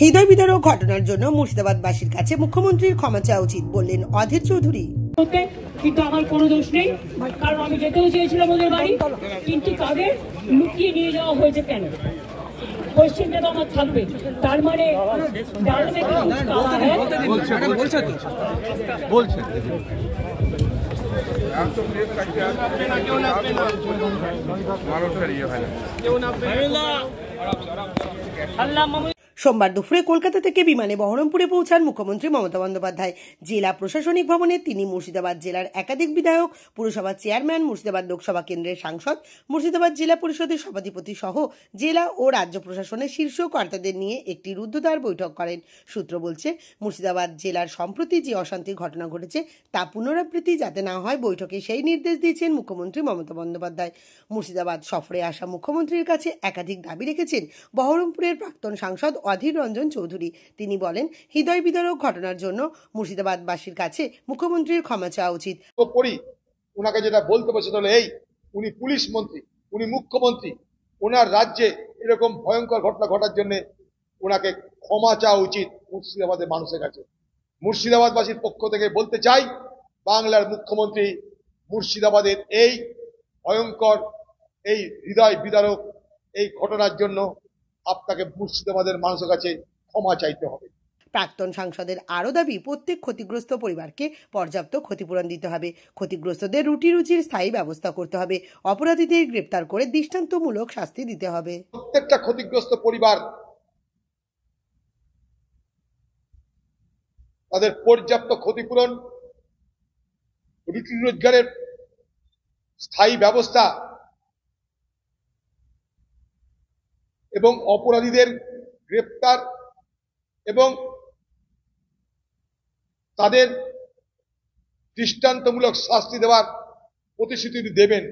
হৃদয় বিদারক ঘটনার জন্য মুর্শিদাবাদবাসীর কাছে মুখ্যমন্ত্রীর ক্ষমা চাওয়া উচিত বললেন অধীর চৌধুরী। কিন্তু আমার কোনো দোষ নেই, কারণ আমি যেতেও চেয়েছিলাম ওদের বাড়ি, কিন্তু তাদের লুকিয়ে নিয়ে যাওয়া হয়েছে কেন? কোশ্চেনটা তো আমার থাকবে। তার মানে সোমবার দুপুরে কলকাতা থেকে বিমানে বহরমপুরে পৌঁছান মুখ্যমন্ত্রী মমতা বন্দ্যোপাধ্যায়। জেলা প্রশাসনিক ভবনে তিনি মুর্শিদাবাদ জেলার একাধিক বিধায়ক, পুরসভার চেয়ারম্যান, মুর্শিদাবাদ লোকসভা কেন্দ্রের সাংসদ, মুর্শিদাবাদ জেলা পরিষদের সভাধিপতি সহ জেলা ও রাজ্য প্রশাসনের শীর্ষ কর্তাদের নিয়ে একটি রুদ্ধদ্বার বৈঠক করেন। সূত্র বলছে, মুর্শিদাবাদ জেলার সম্প্রতি যে অশান্তির ঘটনা ঘটেছে তা পুনরাবৃত্তি যাতে না হয়, বৈঠকে সেই নির্দেশ দিয়েছেন মুখ্যমন্ত্রী মমতা বন্দ্যোপাধ্যায়। মুর্শিদাবাদ সফরে আসা মুখ্যমন্ত্রীর কাছে একাধিক দাবি রেখেছেন বহরমপুরের প্রাক্তন সাংসদ অধীর রঞ্জন চৌধুরী। তিনি বলেন, হৃদয় বিদারক ঘটনার জন্য মুর্শিদাবাদবাসীর কাছে মুখ্যমন্ত্রীর ক্ষমা চাওয়া উচিত। ওনাকে যেটা বলতে বসে তাহলে এই উনি পুলিশ মন্ত্রী, উনি মুখ্যমন্ত্রী, ওনার রাজ্যে এরকম ভয়ঙ্কর ঘটনা ঘটার জন্য ওনাকে ক্ষমা চাওয়া উচিত মুর্শিদাবাদের মানুষের কাছে। মুর্শিদাবাদবাসীর পক্ষ থেকে বলতে চাই, বাংলার মুখ্যমন্ত্রী মুর্শিদাবাদের এই ভয়ঙ্কর এই হৃদয় বিদারক এই ঘটনার জন্য আপনাকে মুর্শিদাবাদের মানুষের কাছে ক্ষমা চাইতে হবে। প্রাক্তন সাংসদের আরও দাবি, প্রত্যেক ক্ষতিগ্রস্ত পরিবারকে পর্যাপ্ত ক্ষতিপূরণ দিতে হবে, ক্ষতিগ্রস্তদের রুটি রুজির স্থায়ী ব্যবস্থা করতে হবে, অপরাধীদের গ্রেপ্তার করে দৃষ্টান্তমূলক শাস্তি দিতে হবে। প্রত্যেকটা ক্ষতিগ্রস্ত পরিবার তাদের পর্যাপ্ত ক্ষতিপূরণ, রুটি রোজগারের স্থায়ী ব্যবস্থা এবং অপরাধীদের গ্রেপ্তার এবং তাদের দৃষ্টান্তমূলক শাস্তি দেওয়ার প্রতিশ্রুতি দেবেন।